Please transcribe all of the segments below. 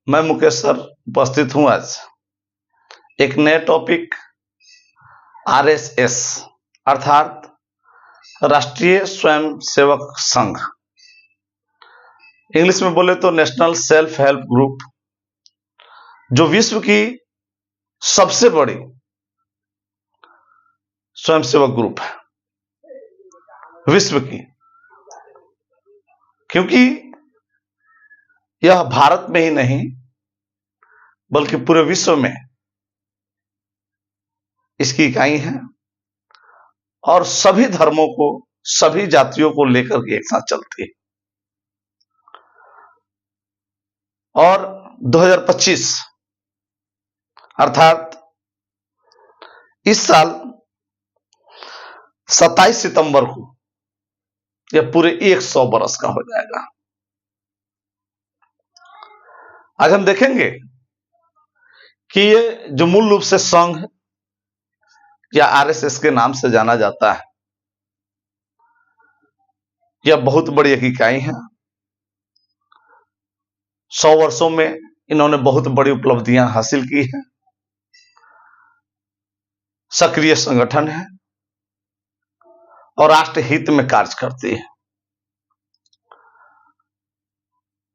मैं मुकेश सर उपस्थित हूं आज एक नए टॉपिक आरएसएस अर्थात राष्ट्रीय स्वयंसेवक संघ, इंग्लिश में बोले तो नेशनल सेल्फ हेल्प ग्रुप, जो विश्व की सबसे बड़ी स्वयंसेवक ग्रुप है विश्व की, क्योंकि यह भारत में ही नहीं बल्कि पूरे विश्व में इसकी इकाई है और सभी धर्मों को, सभी जातियों को लेकर के एक साथ चलती है। और 2025 अर्थात इस साल 27 सितंबर को यह पूरे 100 बरस का हो जाएगा। आज हम देखेंगे कि ये जो मूल रूप से संघ या आरएसएस के नाम से जाना जाता है, यह बहुत बड़ी एक इकाई है। 100 वर्षों में इन्होंने बहुत बड़ी उपलब्धियां हासिल की हैं। सक्रिय संगठन है और राष्ट्र हित में कार्य करती है।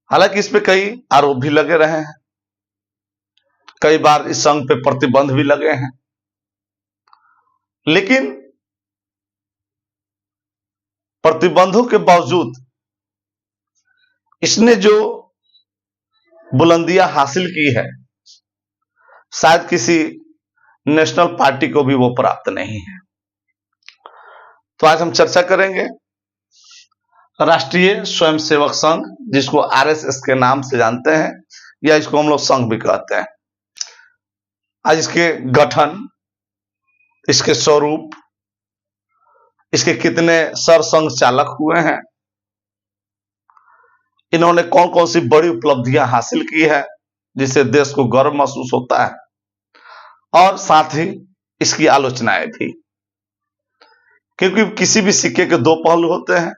हालांकि इस पे कई आरोप भी लगे रहे हैं, कई बार इस संघ पे प्रतिबंध भी लगे हैं, लेकिन प्रतिबंधों के बावजूद इसने जो बुलंदियां हासिल की है, शायद किसी नेशनल पार्टी को भी वो प्राप्त नहीं है। तो आज हम चर्चा करेंगे राष्ट्रीय स्वयंसेवक संघ, जिसको आरएसएस के नाम से जानते हैं या इसको हम लोग संघ भी कहते हैं। आज इसके गठन, इसके स्वरूप, इसके कितने सरसंघ चालक हुए हैं, इन्होंने कौन कौन सी बड़ी उपलब्धियां हासिल की है जिससे देश को गर्व महसूस होता है, और साथ ही इसकी आलोचनाएं भी, क्योंकि किसी भी सिक्के के दो पहलू होते हैं।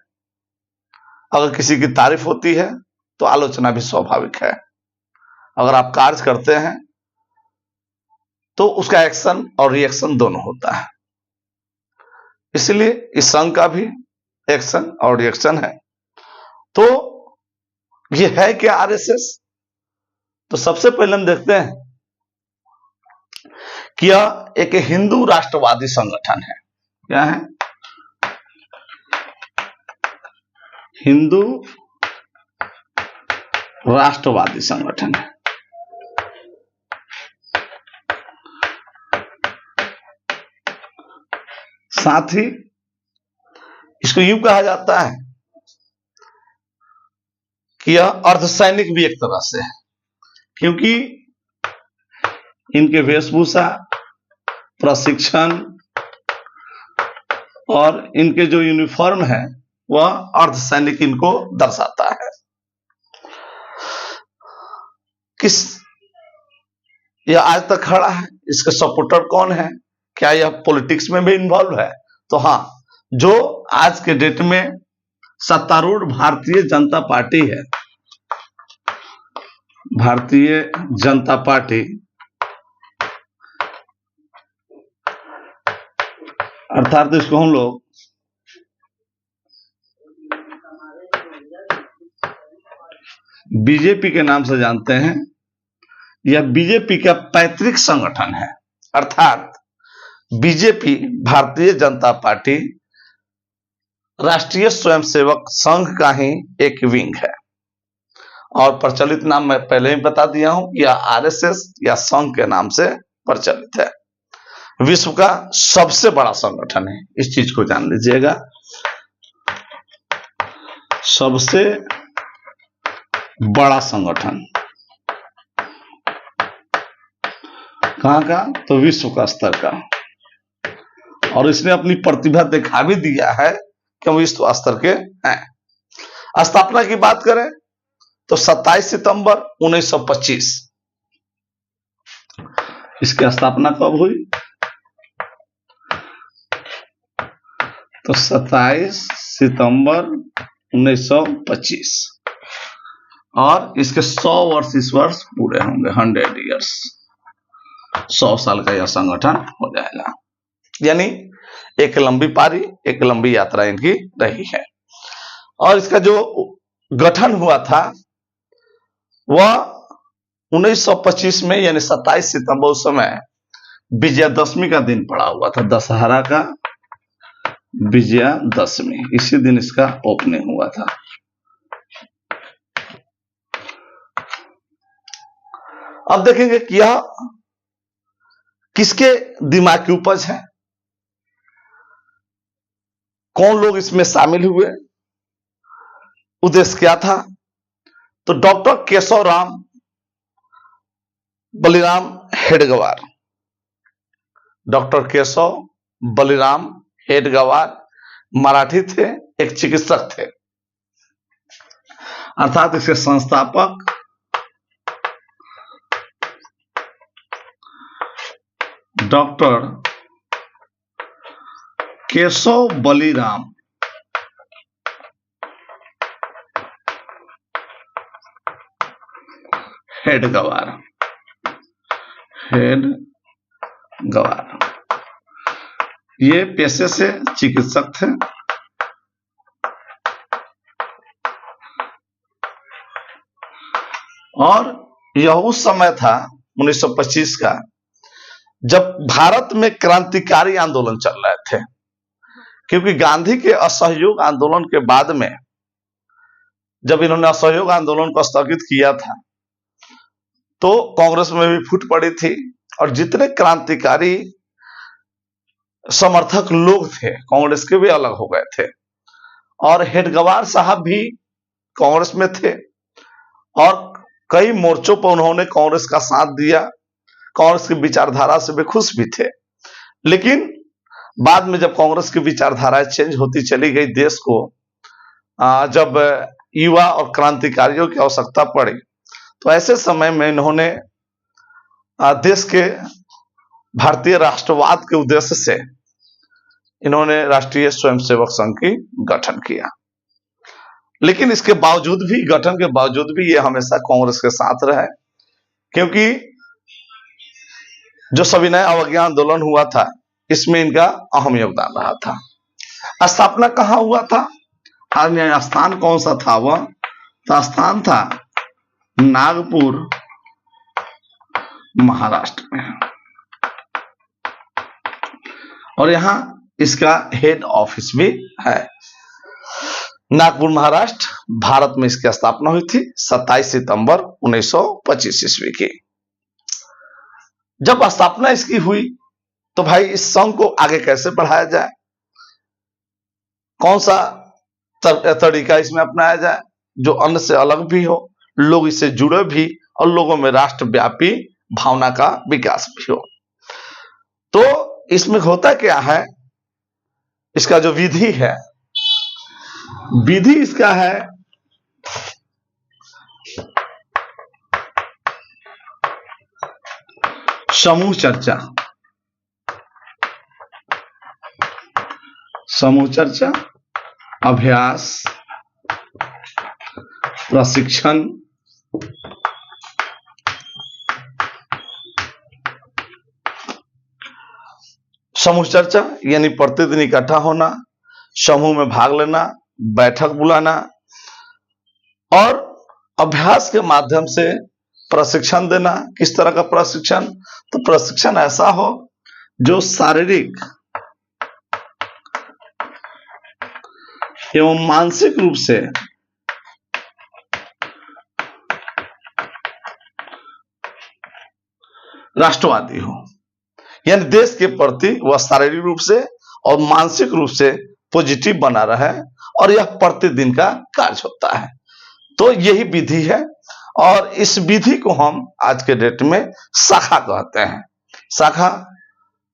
अगर किसी की तारीफ होती है तो आलोचना भी स्वाभाविक है। अगर आप कार्य करते हैं तो उसका एक्शन और रिएक्शन दोनों होता है। इसलिए इस संघ का भी एक्शन और रिएक्शन है। तो ये है क्या आरएसएस? तो सबसे पहले हम देखते हैं कि यह एक हिंदू राष्ट्रवादी संगठन है। क्या है? हिंदू राष्ट्रवादी संगठन है। साथ ही इसको यूं कहा जाता है कि यह अर्धसैनिक भी एक तरह से है, क्योंकि इनके वेशभूषा, प्रशिक्षण और इनके जो यूनिफॉर्म है वह अर्धसैनिक इनको दर्शाता है। किस यह आज तक खड़ा है, इसके सपोर्टर कौन है, क्या यह पॉलिटिक्स में भी इन्वॉल्व है? तो हां, जो आज के डेट में सत्तारूढ़ भारतीय जनता पार्टी है, भारतीय जनता पार्टी अर्थात इसको हम लोग बीजेपी के नाम से जानते हैं। यह बीजेपी का पैतृक संगठन है, अर्थात बीजेपी, भारतीय जनता पार्टी, राष्ट्रीय स्वयंसेवक संघ का ही एक विंग है। और प्रचलित नाम मैं पहले ही बता दिया हूं, यह आरएसएस या संघ के नाम से प्रचलित है। विश्व का सबसे बड़ा संगठन है, इस चीज को जान लीजिएगा। सबसे बड़ा संगठन कहां का? तो विश्व का स्तर का। और इसने अपनी प्रतिभा दिखा भी दिया है कि हम विश्व स्तर के हैं। स्थापना की बात करें तो 27 सितंबर 1925 इसकी स्थापना कब हुई? तो 27 सितंबर 1925 और इसके 100 वर्ष इस वर्ष पूरे होंगे, 100 ईयर्स, 100 साल का यह संगठन हो जाएगा। यानी एक लंबी पारी, एक लंबी यात्रा इनकी रही है। और इसका जो गठन हुआ था वह 1925 में, यानी 27 सितंबर, उस समय विजयादशमी का दिन पड़ा हुआ था, दशहरा का विजयादशमी, इसी दिन इसका ओपनिंग हुआ था। अब देखेंगे कि यह किसके दिमाग की उपज है, कौन लोग इसमें शामिल हुए, उद्देश्य क्या था। तो डॉक्टर केशव राम बलिराम हेडगेवार, डॉक्टर केशव बलिराम हेडगेवार मराठी थे, एक चिकित्सक थे, अर्थात इसके संस्थापक डॉक्टर केशव बलिराम हेडगेवार, ये पेशे से चिकित्सक थे। और यह उस समय था 1925 का, जब भारत में क्रांतिकारी आंदोलन चल रहे थे, क्योंकि गांधी के असहयोग आंदोलन के बाद में जब इन्होंने असहयोग आंदोलन को स्थगित किया था तो कांग्रेस में भी फूट पड़ी थी, और जितने क्रांतिकारी समर्थक लोग थे कांग्रेस के भी अलग हो गए थे। और हेडगेवार साहब भी कांग्रेस में थे और कई मोर्चों पर उन्होंने कांग्रेस का साथ दिया, कांग्रेस की विचारधारा से वे खुश भी थे। लेकिन बाद में जब कांग्रेस की विचारधारा चेंज होती चली गई, देश को जब युवा और क्रांतिकारियों की आवश्यकता पड़ी, तो ऐसे समय में इन्होंने देश के भारतीय राष्ट्रवाद के उद्देश्य से इन्होंने राष्ट्रीय स्वयंसेवक संघ की गठन किया। लेकिन इसके बावजूद भी, गठन के बावजूद भी, ये हमेशा कांग्रेस के साथ रहे, क्योंकि जो सविनय अवज्ञा आंदोलन हुआ था इसमें इनका अहम योगदान रहा था। स्थापना कहां हुआ था, स्थान कौन सा था, वह स्थान था नागपुर, महाराष्ट्र में, और यहां इसका हेड ऑफिस भी है। नागपुर, महाराष्ट्र, भारत में इसकी स्थापना हुई थी 27 सितंबर 1925 ईस्वी की। जब स्थापना इसकी हुई तो भाई इस संघ को आगे कैसे बढ़ाया जाए, कौन सा तरीका इसमें अपनाया जाए जो अन्य से अलग भी हो, लोग इससे जुड़े भी और लोगों में राष्ट्रव्यापी भावना का विकास भी हो। तो इसमें होता क्या है, इसका जो विधि है, विधि इसका है समूह चर्चा, अभ्यास, प्रशिक्षण, समूह चर्चा यानी प्रतिदिन इकट्ठा होना, समूह में भाग लेना, बैठक बुलाना, और अभ्यास के माध्यम से प्रशिक्षण देना। किस तरह का प्रशिक्षण, तो प्रशिक्षण ऐसा हो जो शारीरिक एवं मानसिक रूप से राष्ट्रवादी हो, यानी देश के प्रति वह शारीरिक रूप से और मानसिक रूप से पॉजिटिव बना रहे, और यह प्रतिदिन का कार्य होता है। तो यही विधि है, और इस विधि को हम आज के डेट में शाखा कहते हैं। शाखा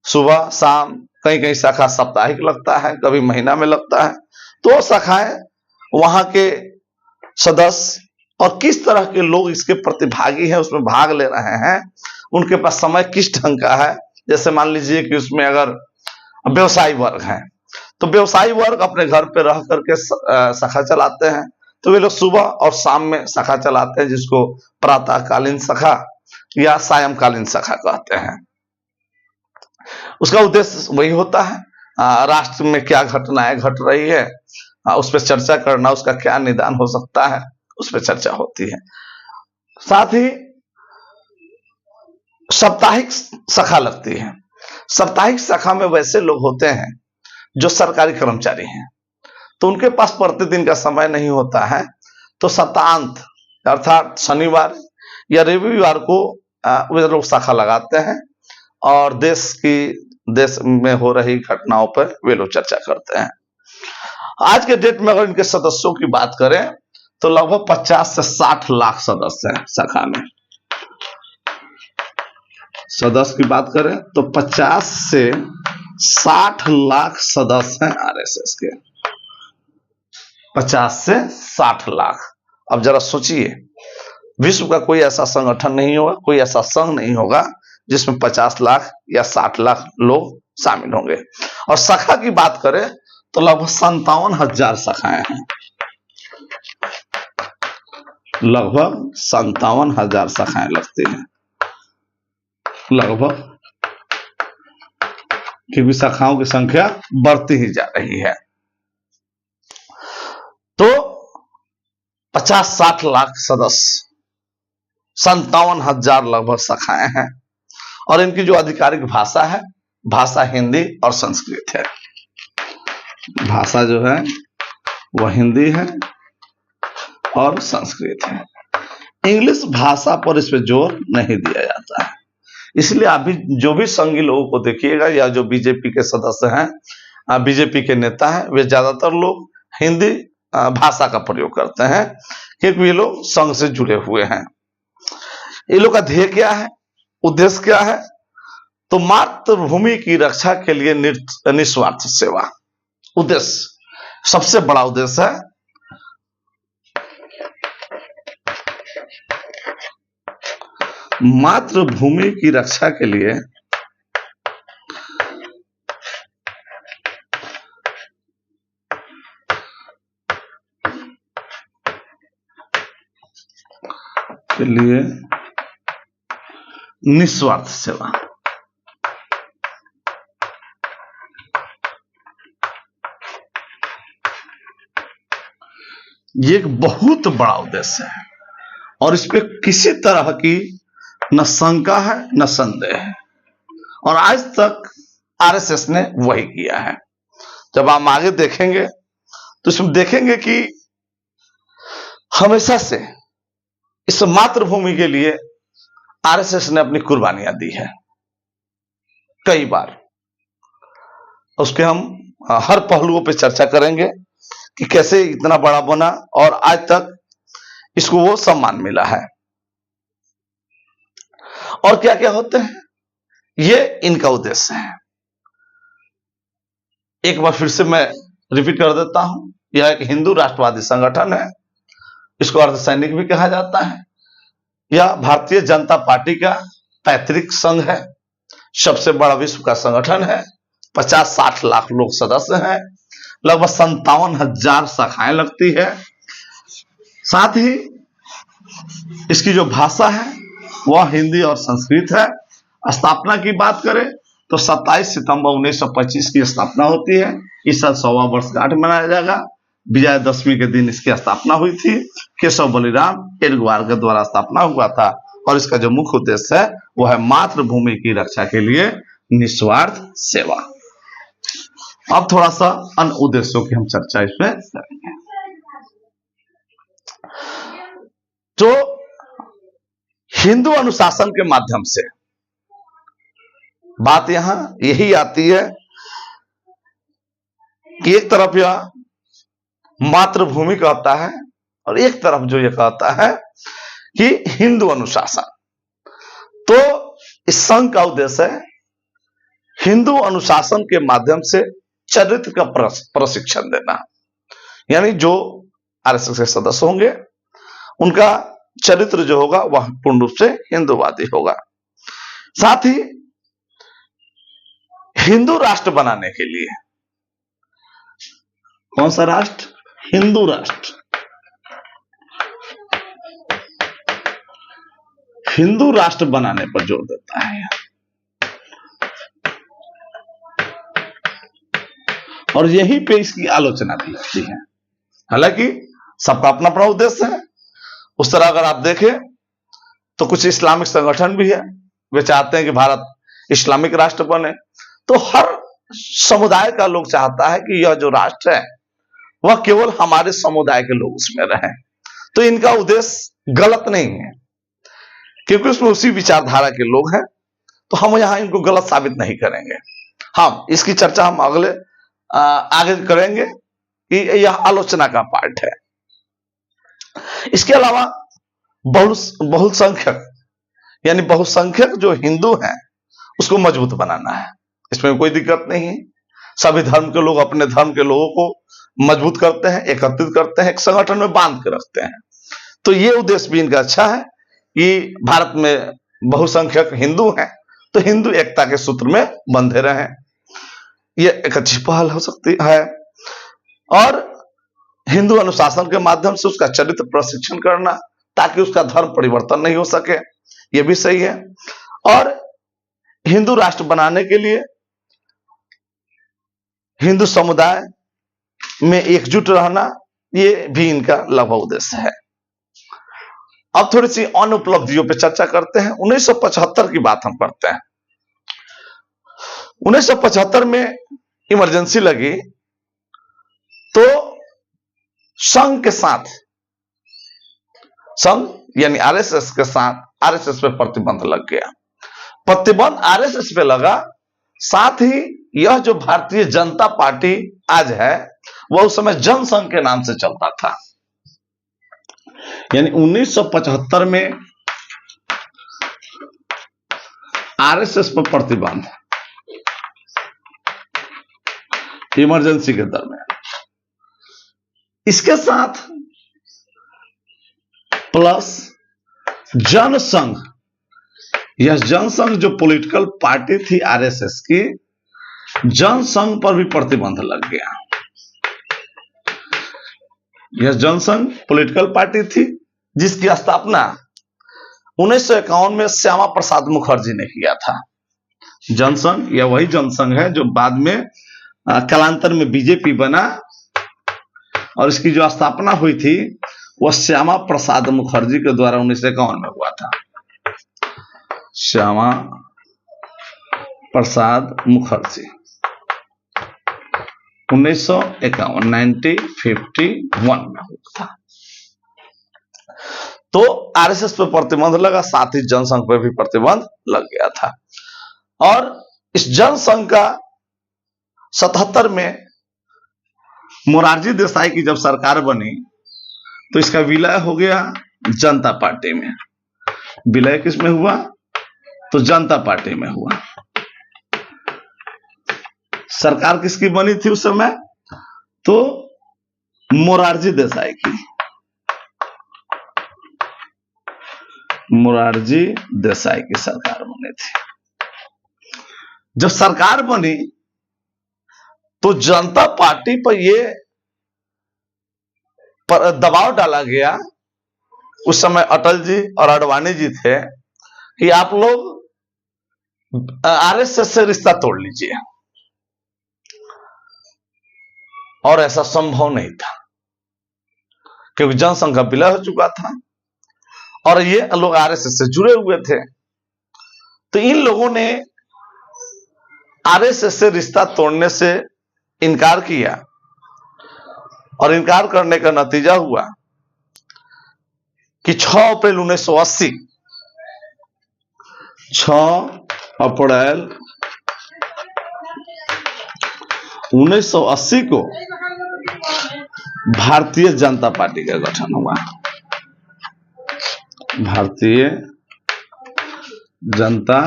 सुबह शाम, कहीं कहीं शाखा साप्ताहिक लगता है, कभी महीना में लगता है। तो शाखाएं वहां के सदस्य और किस तरह के लोग इसके प्रतिभागी हैं, उसमें भाग ले रहे हैं, उनके पास समय किस ढंग का है। जैसे मान लीजिए कि उसमें अगर व्यवसायी वर्ग है तो व्यवसायी वर्ग अपने घर पे रह करके शाखा चलाते हैं, तो वे लोग सुबह और शाम में सखा चलाते हैं, जिसको प्रातःकालीन सखा या सायंकालीन सखा कहते हैं। उसका उद्देश्य वही होता है, राष्ट्र में क्या घटनाएं घट रही है उस पर चर्चा करना, उसका क्या निदान हो सकता है उस पर चर्चा होती है। साथ ही साप्ताहिक सखा लगती है। साप्ताहिक सखा में वैसे लोग होते हैं जो सरकारी कर्मचारी हैं, तो उनके पास प्रतिदिन का समय नहीं होता है, तो सप्ताहांत अर्थात शनिवार या रविवार को वे लोग शाखा लगाते हैं और देश में हो रही घटनाओं पर वे लोग चर्चा करते हैं। आज के डेट में अगर इनके सदस्यों की बात करें तो लगभग 50 से 60 लाख सदस्य हैं शाखा में। सदस्य की बात करें तो 50 से 60 लाख सदस्य हैं आरएसएस के। 50 से 60 लाख। अब जरा सोचिए, विश्व का कोई ऐसा संगठन नहीं होगा, कोई ऐसा संघ नहीं होगा जिसमें 50 लाख या 60 लाख लोग शामिल होंगे। और शाखा की बात करें तो लगभग 57,000 शाखाएं हैं। लगभग 57,000 शाखाएं लगती हैं लगभग, क्योंकि शाखाओं की संख्या बढ़ती ही जा रही है। तो 50-60 लाख सदस्य, 57,000 लगभग शाखाएं हैं और इनकी जो आधिकारिक भाषा है, भाषा हिंदी और संस्कृत है। भाषा जो है वह हिंदी है और संस्कृत है। इंग्लिश भाषा पर इस पे जोर नहीं दिया जाता है। इसलिए अभी जो भी संघी लोगों को देखिएगा या जो बीजेपी के सदस्य हैं, बीजेपी के नेता हैं, वे ज्यादातर लोग हिंदी भाषा का प्रयोग करते हैं, क्योंकि ये लोग संघ से जुड़े हुए हैं। ये लोग का ध्येय क्या है, उद्देश्य क्या है? तो मातृभूमि की रक्षा के लिए निस्वार्थ सेवा उद्देश्य, सबसे बड़ा उद्देश्य है। मातृभूमि की रक्षा के लिए निस्वार्थ सेवा। ये एक बहुत बड़ा उद्देश्य है और इस पे किसी तरह की न शंका है न संदेह है, और आज तक आरएसएस ने वही किया है। जब हम आगे देखेंगे तो इसमें देखेंगे कि हमेशा से इस मातृभूमि के लिए आरएसएस ने अपनी कुर्बानियां दी है कई बार। उसके हम हर पहलुओं पे चर्चा करेंगे कि कैसे इतना बड़ा बना और आज तक इसको वो सम्मान मिला है और क्या क्या होते हैं, ये इनका उद्देश्य है। एक बार फिर से मैं रिपीट कर देता हूं, यह एक हिंदू राष्ट्रवादी संगठन है। इसको अर्धसैनिक भी कहा जाता है। यह भारतीय जनता पार्टी का पैतृक संघ है। सबसे बड़ा विश्व का संगठन है। 50-60 लाख लोग सदस्य हैं। लगभग 57,000 शाखाएं लगती है। साथ ही इसकी जो भाषा है वह हिंदी और संस्कृत है। स्थापना की बात करें तो 27 सितंबर 1925 की स्थापना होती है। इस साल 100वां वर्षगांठ मनाया जाएगा। विजयादशमी के दिन इसकी स्थापना हुई थी। केशव बलिराम एडग्वार के द्वारा स्थापना हुआ था और इसका जो मुख्य उद्देश्य है वह है मातृभूमि की रक्षा के लिए निस्वार्थ सेवा। अब थोड़ा सा अन्य उद्देश्यों की हम चर्चा इसमें करेंगे। तो हिंदू अनुशासन के माध्यम से बात यहां यही आती है कि एक तरफ यह मातृभूमि कहता है और एक तरफ जो यह कहता है कि हिंदू अनुशासन। तो इस संघ का उद्देश्य है हिंदू अनुशासन के माध्यम से चरित्र का प्रशिक्षण देना, यानी जो आरएसएस के सदस्य होंगे उनका चरित्र जो होगा वह पूर्ण रूप से हिंदूवादी होगा। साथ ही हिंदू राष्ट्र बनाने के लिए, कौन सा राष्ट्र? हिंदू राष्ट्र। हिंदू राष्ट्र बनाने पर जोर देता है और यहीं पे इसकी आलोचना भी होती है। हालांकि सबका अपना अपना उद्देश्य है। उस तरह अगर आप देखें तो कुछ इस्लामिक संगठन भी है, वे चाहते हैं कि भारत इस्लामिक राष्ट्र बने। तो हर समुदाय का लोग चाहता है कि यह जो राष्ट्र है वह केवल हमारे समुदाय के लोग उसमें रहें। तो इनका उद्देश्य गलत नहीं है, क्योंकि उसमें उसी विचारधारा के लोग हैं, तो हम यहां इनको गलत साबित नहीं करेंगे। हम इसकी चर्चा हम आगे करेंगे कि यह आलोचना का पार्ट है। इसके अलावा बहुसंख्यक यानी बहुसंख्यक जो हिंदू हैं उसको मजबूत बनाना है, इसमें कोई दिक्कत नहीं है। सभी धर्म के लोग अपने धर्म के लोगों को मजबूत करते हैं, एकत्रित करते हैं, एक संगठन में बांध के रखते हैं। तो ये उद्देश्य भी इनका अच्छा है कि भारत में बहुसंख्यक हिंदू हैं तो हिंदू एकता के सूत्र में बंधे रहें। यह एक अच्छी पहल हो सकती है। और हिंदू अनुशासन के माध्यम से उसका चरित्र प्रशिक्षण करना ताकि उसका धर्म परिवर्तन नहीं हो सके, यह भी सही है। और हिंदू राष्ट्र बनाने के लिए हिंदू समुदाय में एकजुट रहना, यह भी इनका लगभग उद्देश्य है। अब थोड़ी सी अन्य उपलब्धियों पर चर्चा करते हैं। 1975 की बात हम करते हैं। 1975 में इमरजेंसी लगी तो संघ के साथ, संघ यानी आरएसएस के साथ आरएसएस पे प्रतिबंध लग गया। प्रतिबंध आरएसएस पे लगा, साथ ही यह जो भारतीय जनता पार्टी आज है वह उस समय जनसंघ के नाम से चलता था। यानी 1975 में आरएसएस पर प्रतिबंध इमरजेंसी के दरमियान, इसके साथ प्लस जनसंघ, यह जनसंघ जो पॉलिटिकल पार्टी थी आरएसएस की, जनसंघ पर भी प्रतिबंध लग गया। यह जनसंघ पॉलिटिकल पार्टी थी जिसकी स्थापना 1951 में श्यामा प्रसाद मुखर्जी ने किया था। जनसंघ यह वही जनसंघ है जो बाद में कालांतर में बीजेपी बना और इसकी जो स्थापना हुई थी वह श्यामा प्रसाद मुखर्जी के द्वारा 1951 में हुआ था। श्यामा प्रसाद मुखर्जी 1951 में हुआ था। तो आरएसएस पर प्रतिबंध लगा, साथ ही जनसंघ पर भी प्रतिबंध लग गया था। और इस जनसंघ का 77 में मोरारजी देसाई की जब सरकार बनी तो इसका विलय हो गया जनता पार्टी में। विलय किसमें हुआ? तो जनता पार्टी में हुआ। सरकार किसकी बनी थी उस समय? तो मोरारजी देसाई की। मोरारजी देसाई की सरकार बनी थी। जब सरकार बनी तो जनता पार्टी पर यह दबाव डाला गया, उस समय अटल जी और आडवाणी जी थे, कि आप लोग आरएसएस से रिश्ता तोड़ लीजिए। और ऐसा संभव नहीं था क्योंकि जनसंघ का विलय हो चुका था और ये लोग आरएसएस से जुड़े हुए थे। तो इन लोगों ने आरएसएस से रिश्ता तोड़ने से इनकार किया और इनकार करने का नतीजा हुआ कि 6 अप्रैल 1980 को भारतीय जनता पार्टी का गठन हुआ। भारतीय जनता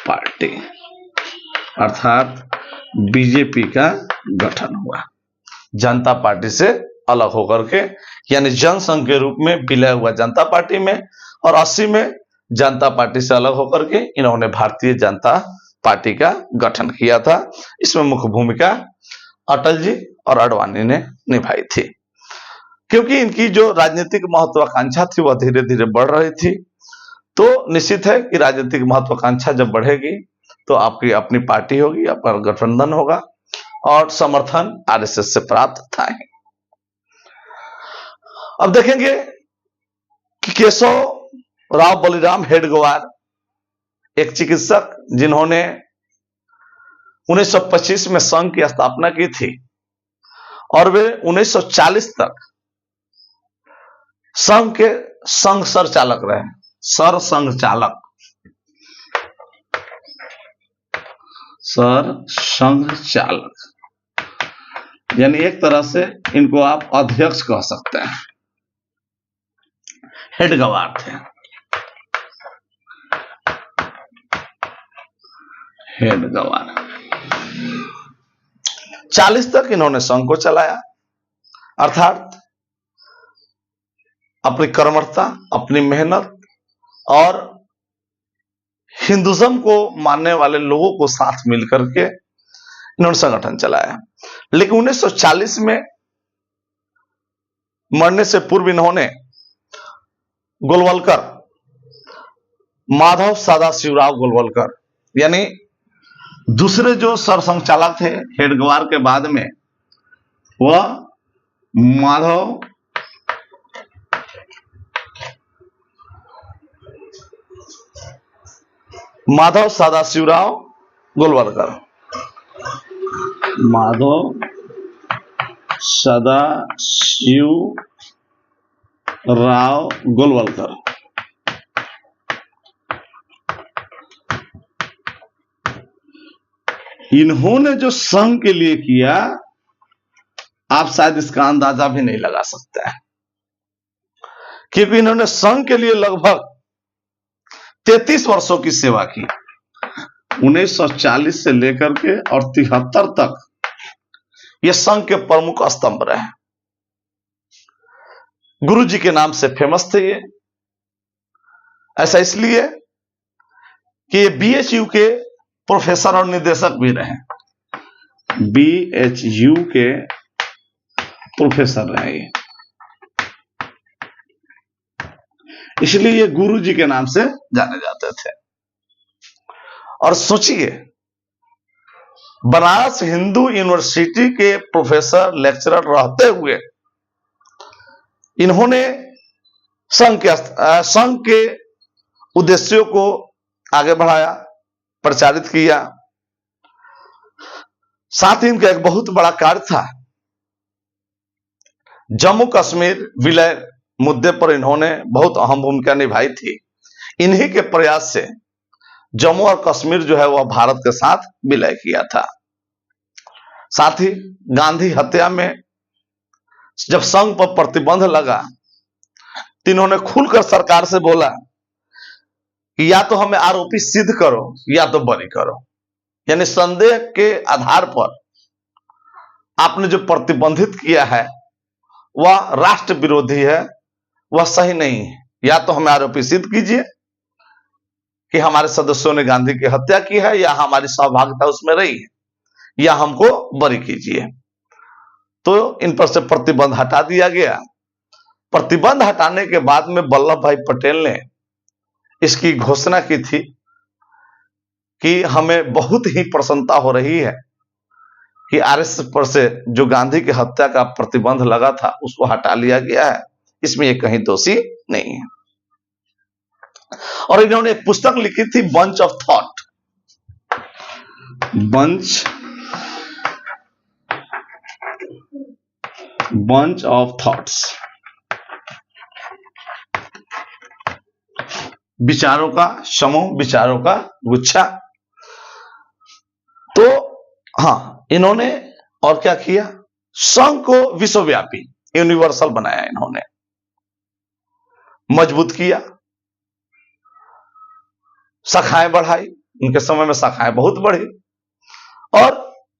पार्टी अर्थात बीजेपी का गठन हुआ। जनता पार्टी से अलग होकर के, यानी जनसंघ के रूप में विलय हुआ जनता पार्टी में, और 80 में जनता पार्टी से अलग होकर के इन्होंने भारतीय जनता पार्टी का गठन किया था। इसमें मुख्य भूमिका अटल जी और आडवाणी ने निभाई थी, क्योंकि इनकी जो राजनीतिक महत्वाकांक्षा थी वह धीरे धीरे बढ़ रही थी। तो निश्चित है कि राजनीतिक महत्वाकांक्षा जब बढ़ेगी तो आपकी अपनी पार्टी होगी, आपका गठबंधन होगा और समर्थन आरएसएस से प्राप्त था ही। अब देखेंगे कि केशव राव बलिराम हेडगेवार एक चिकित्सक जिन्होंने 1925 में संघ की स्थापना की थी और वे 1940 तक संघ के संघ सरचालक रहे, सर संघ चालक, सर संघ चालक, यानी एक तरह से इनको आप अध्यक्ष कह सकते हैं। हेडगेवार थे, हेडगेवार 40 तक इन्होंने संघ को चलाया, अर्थात अपनी कर्मठता, अपनी मेहनत और हिंदुज्म को मानने वाले लोगों को साथ मिलकर के इन्होंने संगठन चलाया। लेकिन 1940 में मरने से पूर्व इन्होंने गोलवलकर, माधव सदाशिवराव गोलवलकर, यानी दूसरे जो सरसंघ चालक थे हेडगेवार के बाद में, वह माधव सदाशिवराव गोलवलकर, माधव सदाशिवराव गोलवलकर, इन्होंने जो संघ के लिए किया, आप शायद इसका अंदाजा भी नहीं लगा सकते हैं, क्योंकि इन्होंने संघ के लिए लगभग 33 वर्षों की सेवा की। 1940 से लेकर के और 73 तक ये संघ के प्रमुख स्तंभ रहे। गुरु जी के नाम से फेमस थे ये, ऐसा इसलिए कि ये बीएचयू के प्रोफेसर और निदेशक भी रहे, बीएचयू के प्रोफेसर रहे, इसलिए ये गुरु जी के नाम से जाने जाते थे। और सोचिए, बनारस हिंदू यूनिवर्सिटी के प्रोफेसर, लेक्चरर रहते हुए इन्होंने संघ के उद्देश्यों को आगे बढ़ाया, प्रचारित किया। साथ ही इनका एक बहुत बड़ा कार्य था, जम्मू कश्मीर विलय मुद्दे पर इन्होंने बहुत अहम भूमिका निभाई थी। इन्हीं के प्रयास से जम्मू और कश्मीर जो है वह भारत के साथ विलय किया था। साथ ही गांधी हत्या में जब संघ पर प्रतिबंध लगा तो इन्होंने खुलकर सरकार से बोला कि या तो हमें आरोपी सिद्ध करो या तो बरी करो, यानी संदेह के आधार पर आपने जो प्रतिबंधित किया है वह राष्ट्र विरोधी है, वह सही नहीं है। या तो हमें आरोपी सिद्ध कीजिए कि हमारे सदस्यों ने गांधी की हत्या की है या हमारी सहभागिता उसमें रही है, या हमको बरी कीजिए। तो इन पर से प्रतिबंध हटा दिया गया। प्रतिबंध हटाने के बाद में वल्लभ भाई पटेल ने इसकी घोषणा की थी कि हमें बहुत ही प्रसन्नता हो रही है कि आरएसएस पर से जो गांधी की हत्या का प्रतिबंध लगा था उसको हटा लिया गया है, इसमें ये कहीं दोषी नहीं है। और इन्होंने एक पुस्तक लिखी थी, bunch of thought, bunch of thoughts, विचारों का समूह, विचारों का गुच्छा। तो हाँ, इन्होंने और क्या किया, संघ को विश्वव्यापी, यूनिवर्सल बनाया, इन्होंने मजबूत किया, शाखाएं बढ़ाई। उनके समय में शाखाएं बहुत बढ़ी और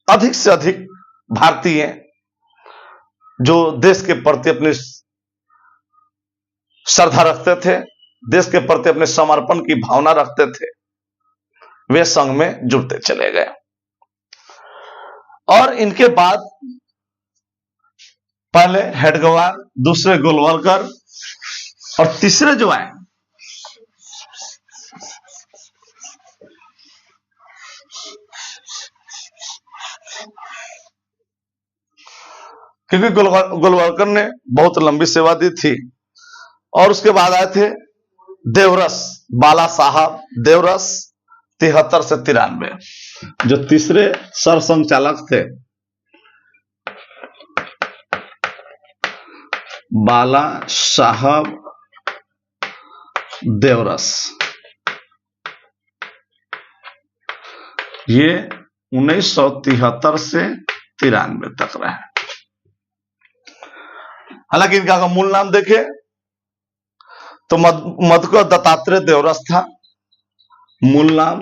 अधिक से अधिक भारतीय जो देश के प्रति अपनी श्रद्धा रखते थे, देश के प्रति अपने समर्पण की भावना रखते थे, वे संघ में जुड़ते चले गए। और इनके बाद पहले हेडगेवार, दूसरे गोलवलकर और तीसरे जो आए क्योंकि गोलवलकर ने बहुत लंबी सेवा दी थी। और उसके बाद आए थे देवरस, बाला साहब देवरस 73 से 93, जो तीसरे सरसंघचालक थे। बाला साहब देवरस, ये 1973 से 93 तक रहे। हालांकि इनका अगर मूल नाम देखें तो मधुकर दत्तात्रेय देवरस था मूल नाम।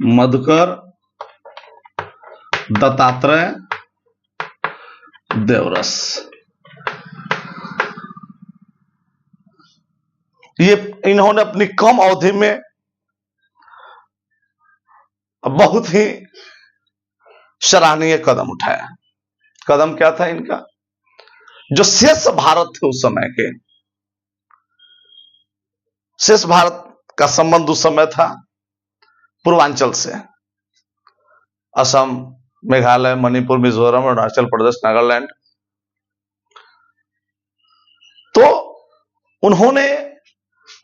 मधुकर दत्तात्रेय देवरस, ये इन्होंने अपनी कम अवधि में बहुत ही सराहनीय कदम उठाया। कदम क्या था इनका? जो शेष भारत थे उस समय के, शेष भारत का संबंध उस समय था पूर्वांचल से, असम, मेघालय, मणिपुर, मिजोरम, अरुणाचल प्रदेश, नागालैंड। तो उन्होंने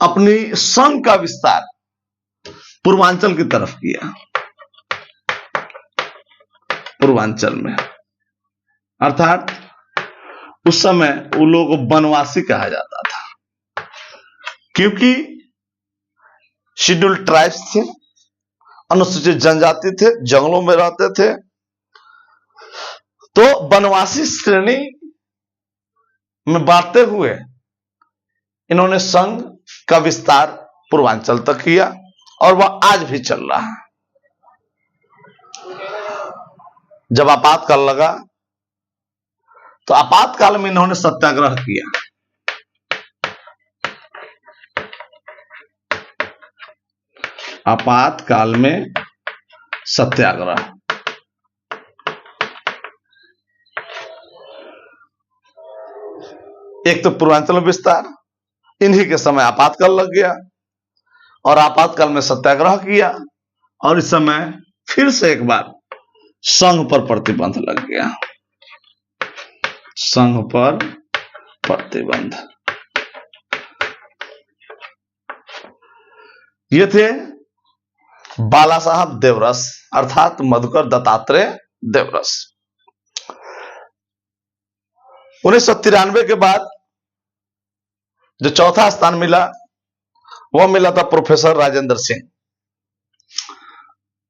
अपनी संघ का विस्तार पूर्वांचल की तरफ किया। पूर्वांचल में अर्थात उस समय वो लोग वनवासी कहा जाता था, क्योंकि शेड्यूल ट्राइब्स थे, अनुसूचित जनजाति थे, जंगलों में रहते थे। तो वनवासी श्रेणी में बांटते हुए इन्होंने संघ का विस्तार पूर्वांचल तक किया, और वह आज भी चल रहा है। जब आपातकाल लगा तो आपातकाल में इन्होंने सत्याग्रह किया। आपातकाल में सत्याग्रह, एक तो पूर्वांचल में विस्तार, इन्हीं के समय आपातकाल लग गया और आपातकाल में सत्याग्रह किया, और इस समय फिर से एक बार संघ पर प्रतिबंध लग गया। संघ पर प्रतिबंध। ये थे बाला साहब देवरस अर्थात मधुकर दत्तात्रेय देवरस। 1993 के बाद जो चौथा स्थान मिला वह मिला था प्रोफेसर राजेंद्र सिंह।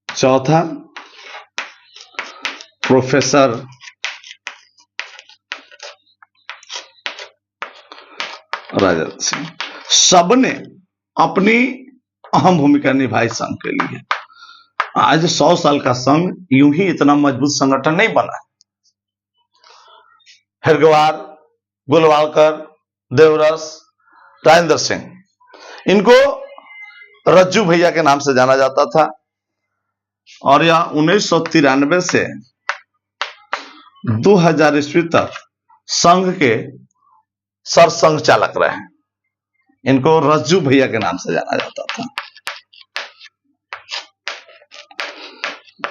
चौथा प्रोफेसर राजेंद्र सिंह। सबने अपनी अहम भूमिका निभाई संघ के लिए। आज 100 साल का संघ यूं ही इतना मजबूत संगठन नहीं बना। हेडगेवार, गोलवालकर, देवरस, राजेंद्र सिंह, इनको रज्जू भैया के नाम से जाना जाता था। और यह 1993 से 2000 ईस्वी तक संघ के सरसंघ चालक रहे। इनको रज्जू भैया के नाम से जाना जाता था।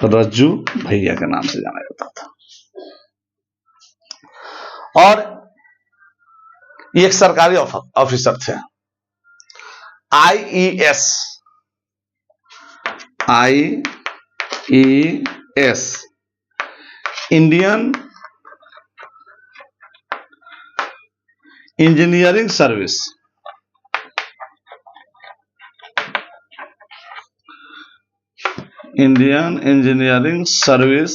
रज्जू भैया के नाम से जाना जाता था। और ये एक सरकारी ऑफिसर थे। IES, Indian engineering service, Indian engineering service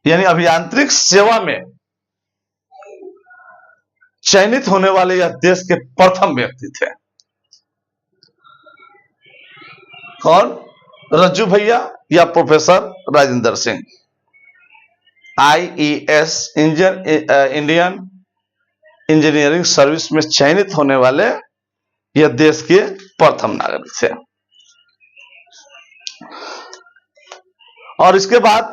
यानी अभियांत्रिक सेवा में चयनित होने वाले यह देश के प्रथम व्यक्ति थे। कौन? रज्जू भैया या professor Rajendra Singh. IES, Indian engineering service में चयनित होने वाले यह देश के प्रथम नागरिक थे। और इसके बाद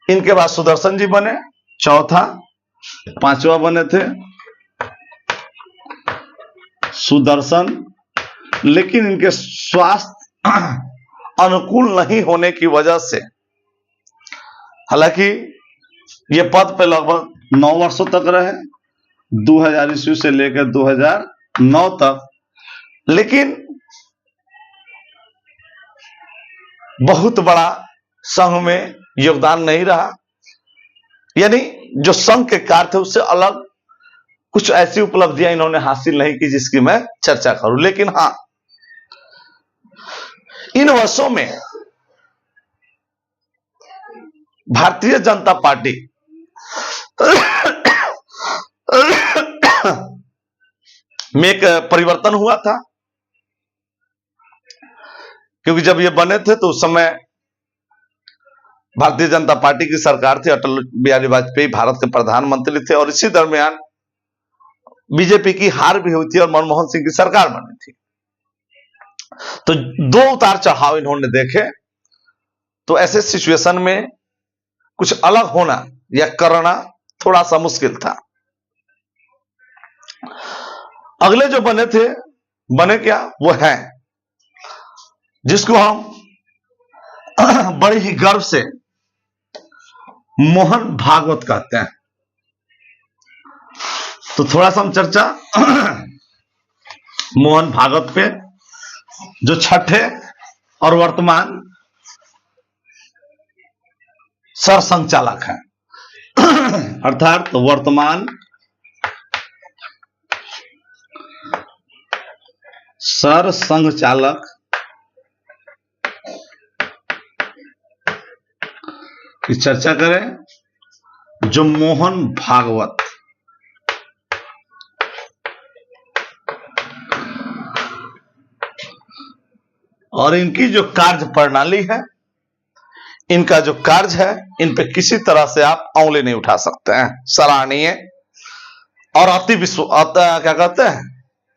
इनके बाद सुदर्शन जी बने, चौथा। पांचवा बने थे सुदर्शन लेकिन इनके स्वास्थ्य अनुकूल नहीं होने की वजह से, हालांकि ये पद पे लगभग 9 वर्षों तक रहे, 2000 ईस्वी से लेकर 2009 तक, लेकिन बहुत बड़ा संघ में योगदान नहीं रहा। यानी जो संघ के कार्य थे उससे अलग कुछ ऐसी उपलब्धियां इन्होंने हासिल नहीं की जिसकी मैं चर्चा करूं। लेकिन हां, इन वर्षों में भारतीय जनता पार्टी में एक परिवर्तन हुआ था, क्योंकि जब ये बने थे तो उस समय भारतीय जनता पार्टी की सरकार थी, अटल बिहारी वाजपेयी भारत के प्रधानमंत्री थे, और इसी दरमियान बीजेपी की हार भी हुई थी और मनमोहन सिंह की सरकार बनी थी। तो दो उतार चढ़ाव इन्होंने देखे। तो ऐसे सिचुएशन में कुछ अलग होना या करना थोड़ा सा मुश्किल था। अगले जो बने थे, बने क्या, वो है जिसको हम बड़े ही गर्व से मोहन भागवत कहते हैं। तो थोड़ा सा हम चर्चा मोहन भागवत पे, जो छठे और वर्तमान सरसंघचालक हैं, अर्थात वर्तमान सरसंघचालक की चर्चा करें, जो मोहन भागवत। और इनकी जो कार्य प्रणाली है, इनका जो कार्य है, इन पे किसी तरह से आप उंगली नहीं उठा सकते हैं। सराहनीय और क्या कहते हैं,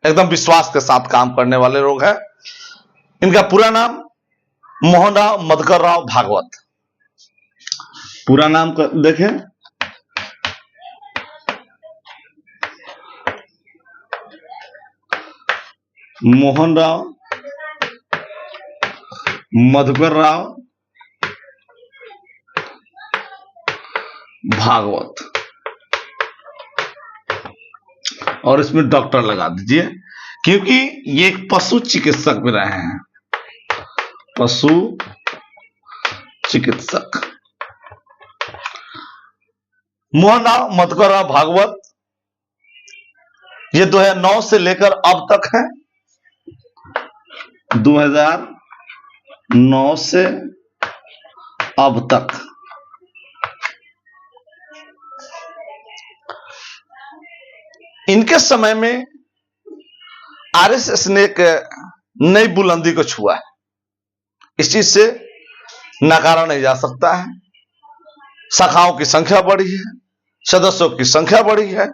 एकदम विश्वास के साथ काम करने वाले लोग हैं। इनका पूरा नाम मोहन राव मधुकर राव भागवत। पूरा नाम देखें, मोहन राव मधुकर राव भागवत, और इसमें डॉक्टर लगा दीजिए, क्योंकि ये एक पशु चिकित्सक भी रहे हैं, पशु चिकित्सक। मोहन राव मधुकर राव भागवत ये 2009 से लेकर अब तक है, 2009 से अब तक। इनके समय में आरएसएस ने एक नई बुलंदी को छुआ है, इस चीज से नकारा नहीं जा सकता है। शाखाओं की संख्या बढ़ी है, सदस्यों की संख्या बढ़ी है,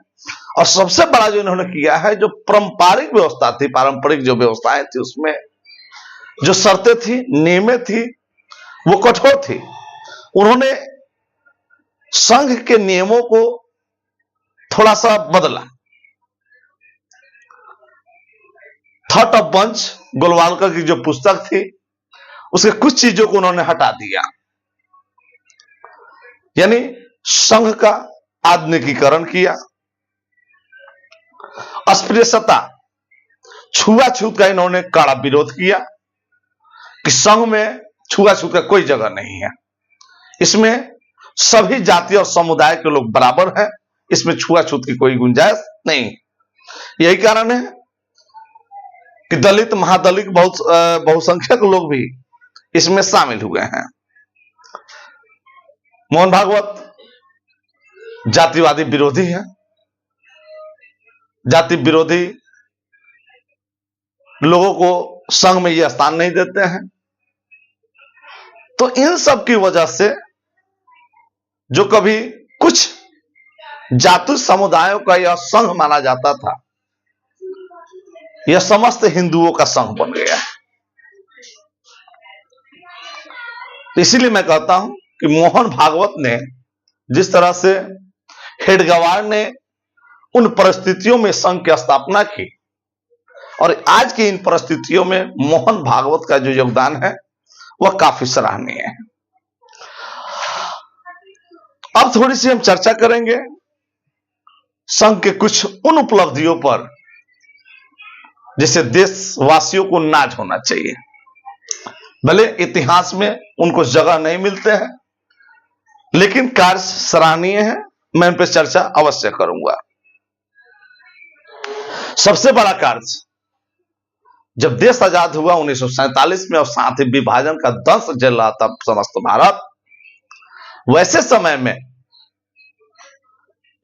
और सबसे बड़ा जो इन्होंने किया है, जो पारंपरिक व्यवस्था थी, पारंपरिक जो व्यवस्थाएं थी, उसमें जो शर्तें थी, नियमें थी, वो कठोर थी। उन्होंने संघ के नियमों को थोड़ा सा बदला। थॉट ऑफ बंच गोलवालकर की जो पुस्तक थी, उसके कुछ चीजों को उन्होंने हटा दिया, यानी संघ का आधुनिकीकरण किया। अस्पृश्यता, छुआछूत का इन्होंने कड़ा विरोध किया कि संघ में छुआछूत का कोई जगह नहीं है, इसमें सभी जाति और समुदाय के लोग बराबर हैं, इसमें छुआछूत की कोई गुंजाइश नहीं। यही कारण है कि दलित, महादलित, बहुसंख्यक लोग भी इसमें शामिल हुए हैं। मोहन भागवत जातिवादी विरोधी है, जाति विरोधी लोगों को संघ में यह स्थान नहीं देते हैं। तो इन सब की वजह से जो कभी कुछ जाति समुदायों का यह संघ माना जाता था, यह समस्त हिंदुओं का संघ बन गया है। इसीलिए मैं कहता हूं कि मोहन भागवत ने जिस तरह से हेडगेवार ने उन परिस्थितियों में संघ की स्थापना की और आज की इन परिस्थितियों में मोहन भागवत का जो योगदान है वह काफी सराहनीय है। अब थोड़ी सी हम चर्चा करेंगे संघ के कुछ उन उपलब्धियों पर जिसे देशवासियों को नाज होना चाहिए। भले इतिहास में उनको जगह नहीं मिलते हैं, लेकिन कार्य सराहनीय है, मैं इन पर चर्चा अवश्य करूंगा। सबसे बड़ा कार्य, जब देश आजाद हुआ 1947 में और साथ ही विभाजन का दंश झेल रहा था समस्त भारत, वैसे समय में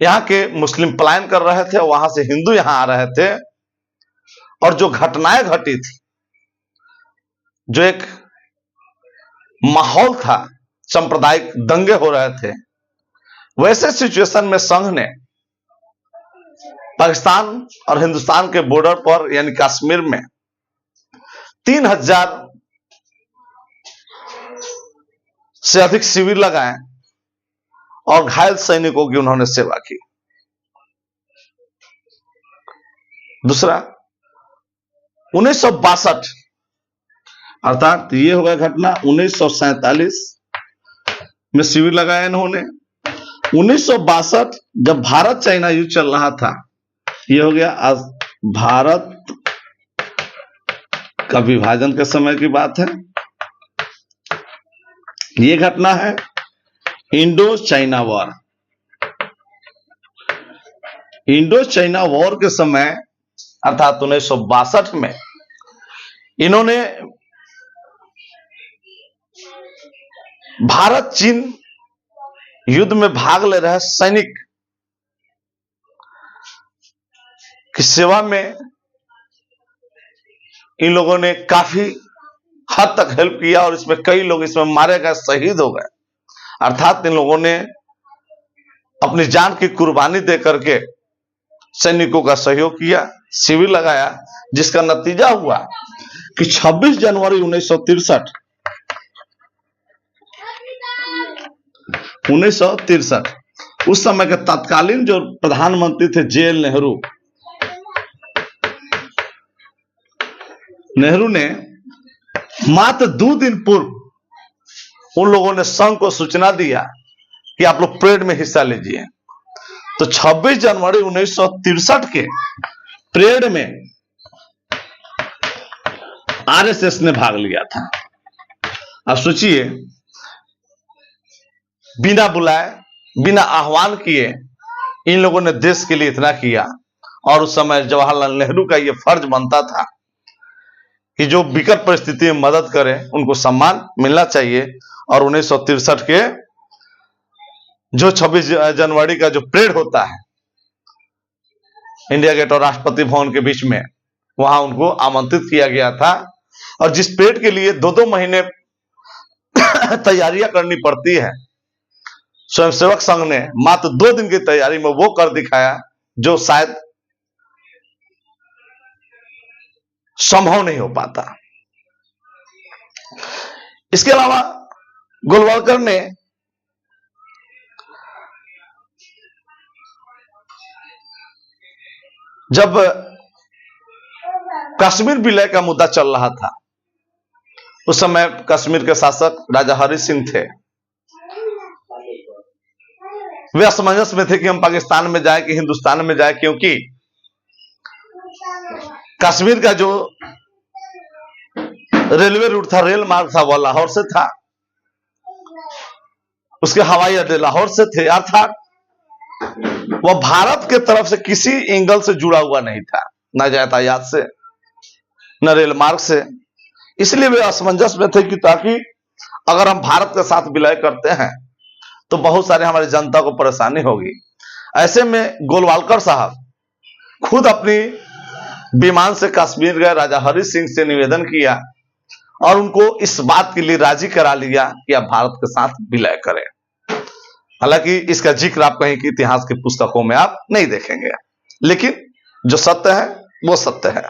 यहां के मुस्लिम पलायन कर रहे थे, वहां से हिंदू यहां आ रहे थे, और जो घटनाएं घटी थी, जो एक माहौल था, सांप्रदायिक दंगे हो रहे थे, वैसे सिचुएशन में संघ ने पाकिस्तान और हिंदुस्तान के बॉर्डर पर यानी कश्मीर में 3000 से अधिक शिविर लगाए और घायल सैनिकों की उन्होंने सेवा की। दूसरा, 1962 अर्थात ये हो गया घटना, 1947 में शिविर लगाया इन्होंने। 1962 जब भारत चाइना युद्ध चल रहा था, ये हो गया आज भारत का विभाजन के समय की बात है। ये घटना है Indo China war. Indo China war के समय अर्थात 1962 में इन्होंने भारत चीन युद्ध में भाग ले रहे सैनिक की सेवा में इन लोगों ने काफी हद तक हेल्प किया और इसमें कई लोग इसमें मारे गए, शहीद हो गए। अर्थात इन लोगों ने अपनी जान की कुर्बानी दे करके सैनिकों का सहयोग किया, शिविर लगाया, जिसका नतीजा हुआ कि 26 जनवरी 1963 उस समय के तत्कालीन जो प्रधानमंत्री थे जेएल नेहरू ने मात्र 2 दिन पूर्व उन लोगों ने संघ को सूचना दिया कि आप लोग परेड में हिस्सा लीजिए। तो 26 जनवरी 1963 के परेड में आरएसएस ने भाग लिया था। अब सोचिए, बिना बुलाए, बिना आह्वान किए इन लोगों ने देश के लिए इतना किया। और उस समय जवाहरलाल नेहरू का यह फर्ज बनता था कि जो विकट परिस्थिति में मदद करें उनको सम्मान मिलना चाहिए। और 1963 के जो 26 जनवरी का जो परेड होता है इंडिया गेट और राष्ट्रपति भवन के बीच में, वहां उनको आमंत्रित किया गया था। और जिस परेड के लिए 2-2 महीने तैयारियां करनी पड़ती है, स्वयंसेवक संघ ने मात्र 2 दिन की तैयारी में वो कर दिखाया जो शायद संभव नहीं हो पाता। इसके अलावा गोलवलकर ने जब कश्मीर विलय का मुद्दा चल रहा था, उस समय कश्मीर के शासक राजा हरि सिंह थे। वे असमंजस में थे कि हम पाकिस्तान में जाए कि हिंदुस्तान में जाए, क्योंकि कश्मीर का जो रेलवे रूट था, रेल मार्ग था, वह लाहौर से था, उसके हवाई अड्डे लाहौर से थे, अर्थात वह भारत के तरफ से किसी एंगल से जुड़ा हुआ नहीं था, न यातायात से न रेल मार्ग से। इसलिए वे असमंजस में थे कि ताकि अगर हम भारत के साथ विलय करते हैं तो बहुत सारे हमारी जनता को परेशानी होगी। ऐसे में गोलवालकर साहब खुद अपनी विमान से कश्मीर गए, राजा हरि सिंह से निवेदन किया और उनको इस बात के लिए राजी करा लिया कि आप भारत के साथ विलय करें। हालांकि इसका जिक्र आप कहीं की इतिहास की पुस्तकों में आप नहीं देखेंगे, लेकिन जो सत्य है वो सत्य है।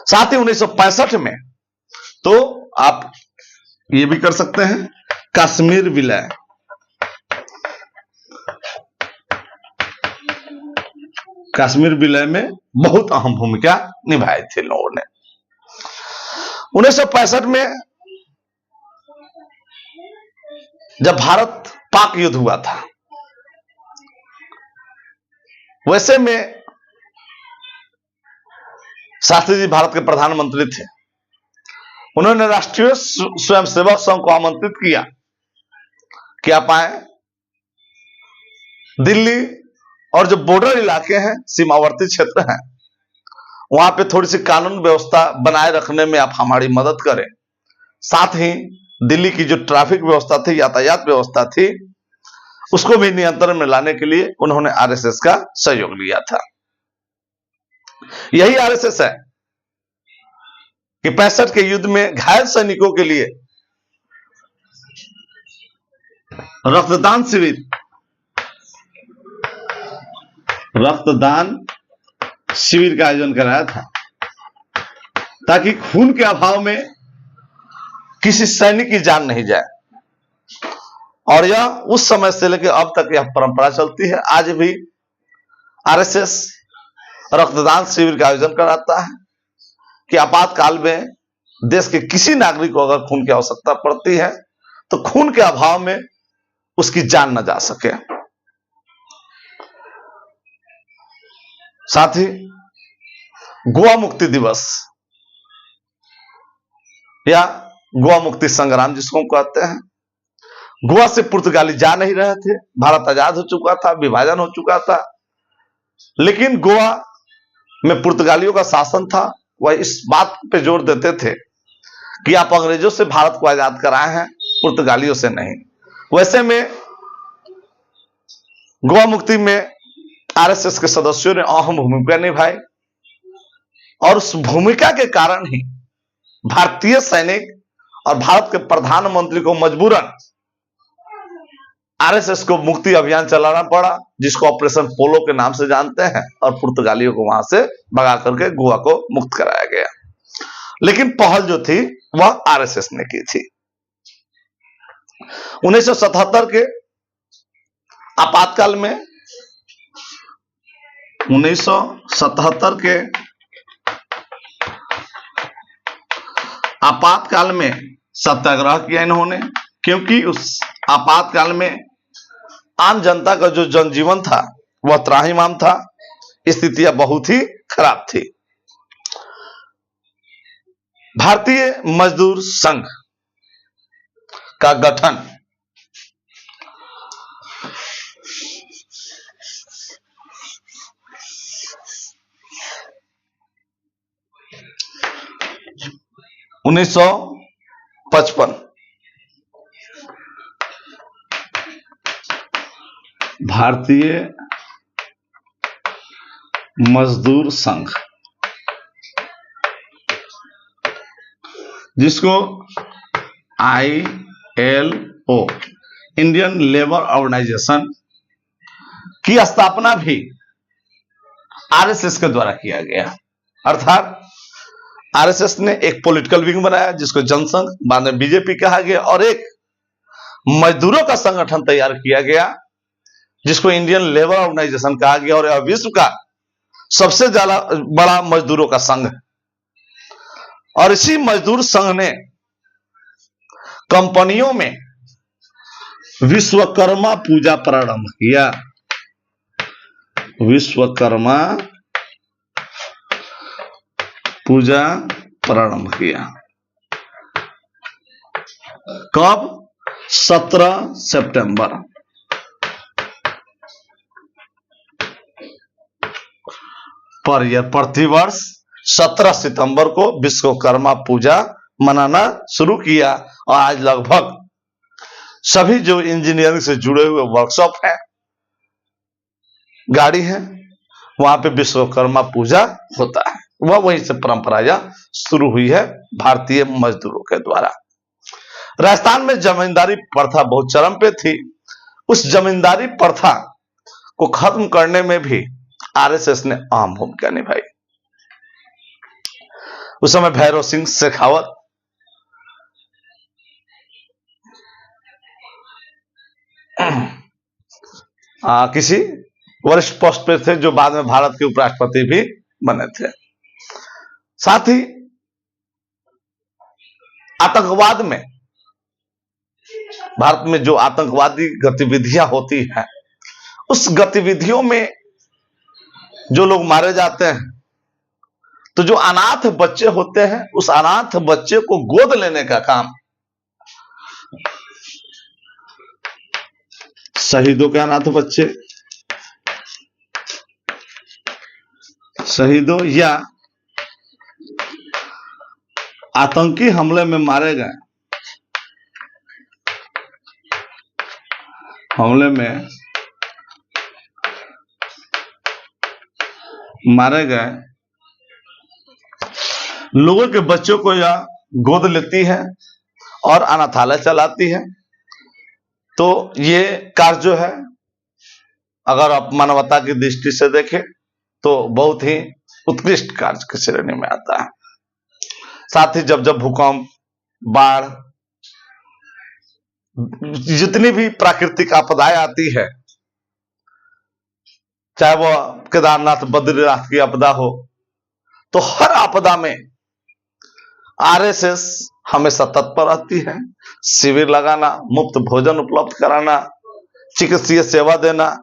साथ ही 1965 में तो आप ये भी कर सकते हैं, कश्मीर विलय। कश्मीर विलय में बहुत अहम भूमिका निभाई थी लोगों ने। 1965 में जब भारत पाक युद्ध हुआ था, वैसे में शास्त्री जी भारत के प्रधानमंत्री थे। उन्होंने राष्ट्रीय स्वयंसेवक संघ को आमंत्रित किया कि आप आए, दिल्ली और जो बॉर्डर इलाके हैं, सीमावर्ती क्षेत्र हैं, वहां पे थोड़ी सी कानून व्यवस्था बनाए रखने में आप हमारी मदद करें। साथ ही दिल्ली की जो ट्रैफिक व्यवस्था थी, यातायात व्यवस्था थी, उसको भी नियंत्रण में लाने के लिए उन्होंने आरएसएस का सहयोग लिया था। यही आरएसएस है कि 65 के युद्ध में घायल सैनिकों के लिए रक्तदान शिविर का आयोजन कराया था, ताकि खून के अभाव में किसी सैनिक की जान नहीं जाए। और यह उस समय से लेकर अब तक यह परंपरा चलती है। आज भी आरएसएस रक्तदान शिविर का आयोजन कराता है कि आपातकाल में देश के किसी नागरिक को अगर खून की आवश्यकता पड़ती है तो खून के अभाव में उसकी जान न जा सके। साथ ही गोवा मुक्ति दिवस या गोवा मुक्ति संग्राम जिसको हम कहते हैं, गोवा से पुर्तगाली जा नहीं रहे थे, भारत आजाद हो चुका था, विभाजन हो चुका था, लेकिन गोवा में पुर्तगालियों का शासन था। वह इस बात पे जोर देते थे कि आप अंग्रेजों से भारत को आजाद कराए हैं, पुर्तगालियों से नहीं। वैसे में गोवा मुक्ति में आरएसएस के सदस्यों ने अहम भूमिका निभाई और उस भूमिका के कारण ही भारतीय सैनिक और भारत के प्रधानमंत्री को मजबूरन आरएसएस को मुक्ति अभियान चलाना पड़ा, जिसको ऑपरेशन पोलो के नाम से जानते हैं, और पुर्तगालियों को वहां से भगा करके गोवा को मुक्त कराया गया। लेकिन पहल जो थी वह आरएसएस ने की थी। 1977 के आपातकाल में 1977 के आपातकाल में सत्याग्रह किया इन्होंने, क्योंकि उस आपातकाल में आम जनता का जो जनजीवन था वह त्राहिमाम था, स्थितियां बहुत ही खराब थी। भारतीय मजदूर संघ का गठन उन्नीस सौ 55 भारतीय मजदूर संघ, जिसको ILO इंडियन लेबर ऑर्गेनाइजेशन की स्थापना भी आरएसएस के द्वारा किया गया। अर्थात आरएसएस ने एक पॉलिटिकल विंग बनाया जिसको जनसंघ, बाद में बीजेपी कहा गया, और एक मजदूरों का संगठन तैयार किया गया जिसको इंडियन लेबर ऑर्गेनाइजेशन कहा गया, और यह विश्व का सबसे ज्यादा बड़ा मजदूरों का संघ है। और इसी मजदूर संघ ने कंपनियों में विश्वकर्मा पूजा प्रारंभ किया। विश्वकर्मा पूजा प्रारंभ किया कब? 17 सितंबर। पर यह प्रतिवर्ष 17 सितंबर को विश्वकर्मा पूजा मनाना शुरू किया, और आज लगभग सभी जो इंजीनियरिंग से जुड़े हुए वर्कशॉप हैं, गाड़ी हैं, वहां पे विश्वकर्मा पूजा होता है। वह वहीं से परंपरा यह शुरू हुई है भारतीय मजदूरों के द्वारा। राजस्थान में जमींदारी प्रथा बहुत चरम पे थी। उस जमींदारी प्रथा को खत्म करने में भी आरएसएस ने अहम भूमिका निभाई। उस समय भैरव सिंह शेखावत किसी वरिष्ठ पोस्ट पे थे, जो बाद में भारत के उपराष्ट्रपति भी बने थे। साथ ही आतंकवाद में, भारत में जो आतंकवादी गतिविधियां होती हैं, उस गतिविधियों में जो लोग मारे जाते हैं, तो जो अनाथ बच्चे होते हैं, उस अनाथ बच्चे को गोद लेने का काम शहीदों के अनाथ बच्चे, शहीदों या आतंकी हमले में मारे गए, हमले में मारे गए लोगों के बच्चों को यह गोद लेती है और अनाथालय चलाती है। तो ये कार्य जो है, अगर आप मानवता की दृष्टि से देखें तो बहुत ही उत्कृष्ट कार्य की श्रेणी में आता है। साथ ही जब जब भूकंप, बाढ़, जितनी भी प्राकृतिक आपदाएं आती है, चाहे वह केदारनाथ बद्रीनाथ की आपदा हो, तो हर आपदा में आरएसएस हमेशा तत्पर रहती है। शिविर लगाना, मुफ्त भोजन उपलब्ध कराना, चिकित्सीय सेवा देना,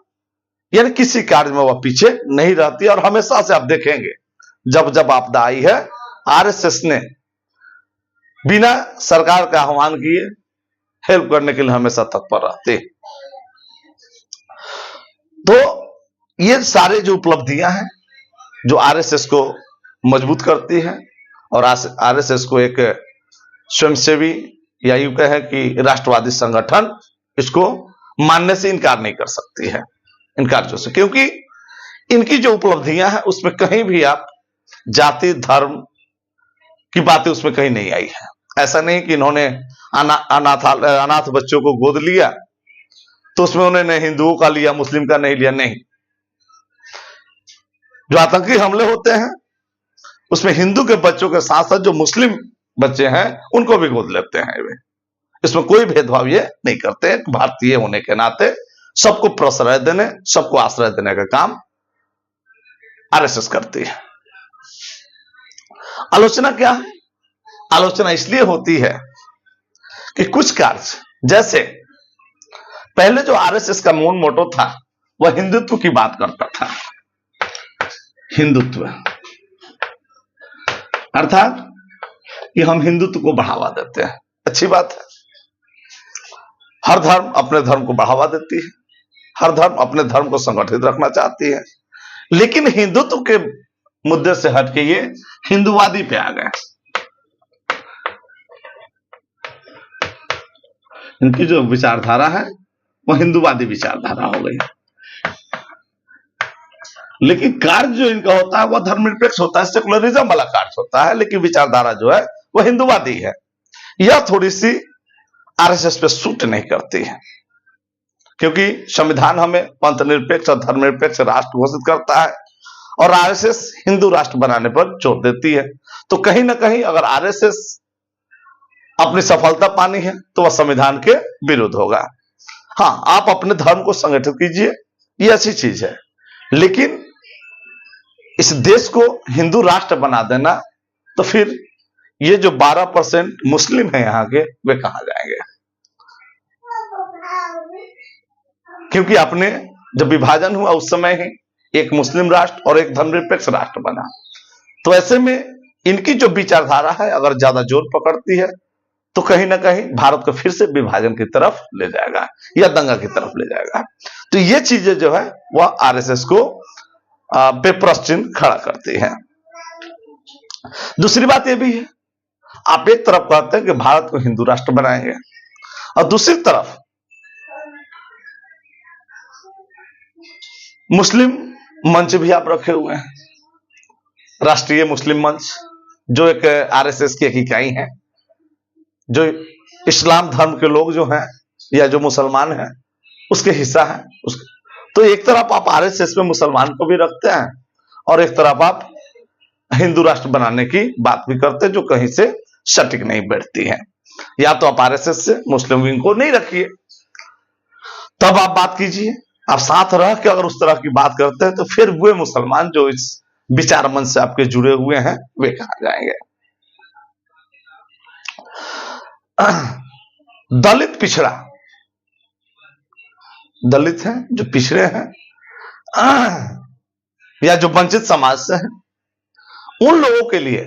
यानी किसी कार्य में वह पीछे नहीं रहती। और हमेशा से आप देखेंगे, जब जब आपदा आई है, आरएसएस ने बिना सरकार का आह्वान किए हेल्प करने के लिए हमेशा तत्पर रहते। तो ये सारे जो उपलब्धियां हैं, जो आरएसएस को मजबूत करती है और आरएसएस को एक स्वयंसेवी या यूं कहें कि राष्ट्रवादी संगठन इसको मानने से इनकार नहीं कर सकती है इन कार्यों से, क्योंकि इनकी जो उपलब्धियां हैं उसमें कहीं भी आप जाति धर्म की बातें उसमें कहीं नहीं आई है। ऐसा नहीं कि इन्होंने अनाथ बच्चों को गोद लिया तो उसमें उन्होंने हिंदुओं का लिया, मुस्लिम का नहीं लिया, नहीं। जो आतंकी हमले होते हैं उसमें हिंदू के बच्चों के साथ साथ जो मुस्लिम बच्चे हैं उनको भी गोद लेते हैं वे। इसमें कोई भेदभाव ये नहीं करते। भारतीय होने के नाते सबको प्रश्रय देने, सबको आश्रय देने का काम आरएसएस करती है। आलोचना क्या है? आलोचना इसलिए होती है कि कुछ कार्य, जैसे पहले जो आरएसएस का मूल मोटो था वह हिंदुत्व की बात करता था। हिंदुत्व अर्थात कि हम हिंदुत्व को बढ़ावा देते हैं, अच्छी बात है। हर धर्म अपने धर्म को बढ़ावा देती है, हर धर्म अपने धर्म को संगठित रखना चाहती है, लेकिन हिंदुत्व के मुद्दे से हटके ये हिंदुवादी पे आ गए। इनकी जो विचारधारा है वो हिंदुवादी विचारधारा हो गई। लेकिन कार्य जो इनका होता है वह धर्मनिरपेक्ष होता है, सेकुलरिज्म वाला कार्य होता है, लेकिन विचारधारा जो है वह हिंदुवादी है। यह थोड़ी सी आरएसएस पे सूट नहीं करती है, क्योंकि संविधान हमें पंथ निरपेक्ष और धर्मनिरपेक्ष राष्ट्र घोषित करता है और आरएसएस हिंदू राष्ट्र बनाने पर जोर देती है। तो कहीं ना कहीं अगर आरएसएस अपनी सफलता पानी है तो वह संविधान के विरुद्ध होगा। हाँ, आप अपने धर्म को संगठित कीजिए, ये अच्छी चीज है, लेकिन इस देश को हिंदू राष्ट्र बना देना, तो फिर ये जो 12% मुस्लिम है यहाँ के, वे कहां जाएंगे? क्योंकि आपने जब विभाजन हुआ उस समय ही एक मुस्लिम राष्ट्र और एक धर्मनिरपेक्ष राष्ट्र बना। तो ऐसे में इनकी जो विचारधारा है अगर ज्यादा जोर पकड़ती है तो कहीं ना कहीं भारत को फिर से विभाजन की तरफ ले जाएगा या दंगा की तरफ ले जाएगा। तो ये चीजें जो है वह आरएसएस को पे प्रश्न चिन्ह खड़ा करती है। दूसरी बात यह भी है, आप एक तरफ कहते हैं कि भारत को हिंदू राष्ट्र बनाएंगे और दूसरी तरफ मुस्लिम मंच भी आप रखे हुए हैं, राष्ट्रीय मुस्लिम मंच, जो एक आरएसएस की एक इकाई है, जो इस्लाम धर्म के लोग जो हैं या जो मुसलमान हैं उसके हिस्सा है। तो एक तरफ आप आरएसएस में मुसलमान को भी रखते हैं और एक तरफ आप हिंदू राष्ट्र बनाने की बात भी करते हैं, जो कहीं से सटीक नहीं बैठती है। या तो आप आरएसएस से मुस्लिम विंग को नहीं रखिए, तब आप बात कीजिए, आप साथ रह के अगर उस तरह की बात करते हैं तो फिर वे मुसलमान जो इस विचार मंच से आपके जुड़े हुए हैं वे कहा जाएंगे। दलित पिछड़ा, दलित हैं जो पिछड़े हैं या जो वंचित समाज से हैं, उन लोगों के लिए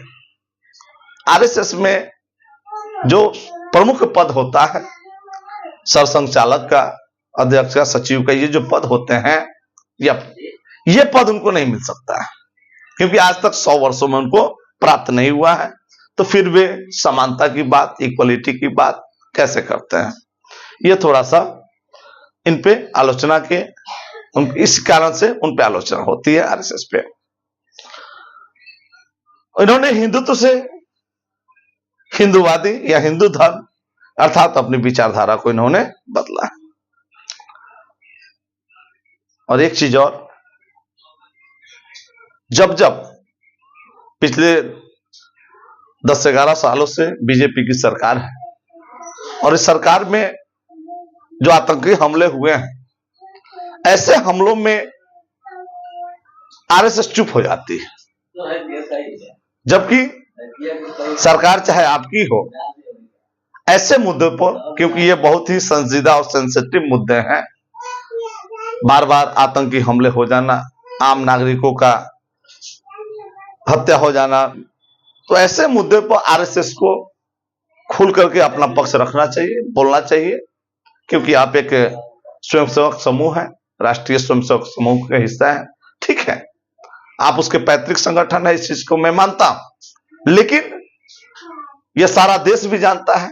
आरएसएस में जो प्रमुख पद होता है, सरसंघचालक का, अध्यक्ष का, सचिव का, ये जो पद होते हैं, ये पद उनको नहीं मिल सकता है क्योंकि आज तक 100 वर्षों में उनको प्राप्त नहीं हुआ है। तो फिर वे समानता की बात, इक्वलिटी की बात कैसे करते हैं? ये थोड़ा सा इन पे आलोचना के, इस कारण से उन पे आलोचना होती है आरएसएस पे। इन्होंने हिंदुत्व से हिंदूवादी या हिंदू धर्म अर्थात अपनी विचारधारा को इन्होंने बदला। और एक चीज और, जब जब पिछले 10 से 11 सालों से बीजेपी की सरकार है और इस सरकार में जो आतंकी हमले हुए हैं, ऐसे हमलों में आरएसएस चुप हो जाती है, जबकि सरकार चाहे आपकी हो, ऐसे मुद्दों पर, क्योंकि ये बहुत ही संजीदा और सेंसिटिव मुद्दे हैं, बार बार आतंकी हमले हो जाना, आम नागरिकों का हत्या हो जाना, तो ऐसे मुद्दे पर आरएसएस को खुल करके अपना पक्ष रखना चाहिए, बोलना चाहिए, क्योंकि आप एक स्वयंसेवक समूह है, राष्ट्रीय स्वयंसेवक समूह का हिस्सा है। ठीक है, आप उसके पैतृक संगठन है, इस चीज को मैं मानता हूं, लेकिन यह सारा देश भी जानता है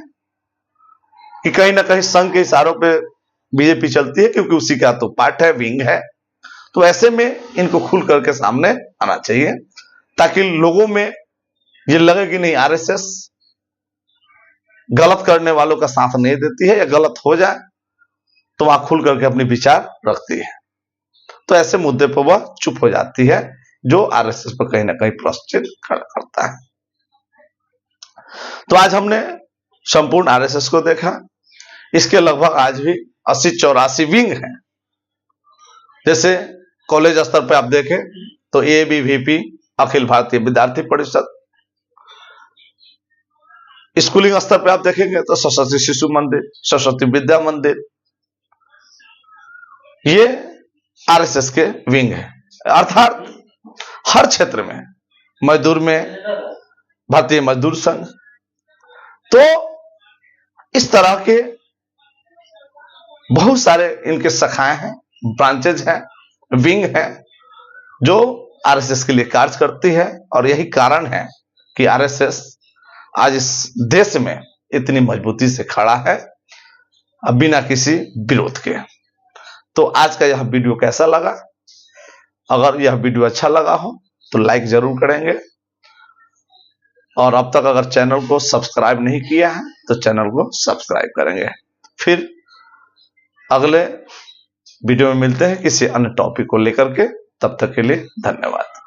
कि कहीं ना कहीं संघ के इशारों पे बीजेपी चलती है, क्योंकि उसी का तो पार्ट है, विंग है। तो ऐसे में इनको खुल करके सामने आना चाहिए ताकि लोगों में ये लगे कि नहीं, आरएसएस गलत करने वालों का साथ नहीं देती है, या गलत हो जाए तो वहां खुल करके अपने विचार रखती है। तो ऐसे मुद्दे पर वह चुप हो जाती है, जो आरएसएस पर कहीं ना कहीं प्रश्न करता है। तो आज हमने संपूर्ण आरएसएस को देखा। इसके लगभग आज भी 80-84 विंग हैं। जैसे कॉलेज स्तर पर आप देखें तो एबीवीपी, अखिल भारतीय विद्यार्थी परिषद, स्कूलिंग स्तर पर आप देखेंगे तो सरस्वती शिशु मंदिर, सरस्वती विद्या मंदिर, ये आरएसएस के विंग है। अर्थात हर क्षेत्र में, मजदूर में भारतीय मजदूर संघ, तो इस तरह के बहुत सारे इनके शाखाएं हैं, ब्रांचेज हैं, विंग हैं, जो आरएसएस के लिए कार्य करती है। और यही कारण है कि आरएसएस आज इस देश में इतनी मजबूती से खड़ा है, बिना किसी विरोध के। तो आज का यह वीडियो कैसा लगा? अगर यह वीडियो अच्छा लगा हो तो लाइक जरूर करेंगे, और अब तक अगर चैनल को सब्सक्राइब नहीं किया है तो चैनल को सब्सक्राइब करेंगे। फिर अगले वीडियो में मिलते हैं किसी अन्य टॉपिक को लेकर के। तब तक के लिए धन्यवाद।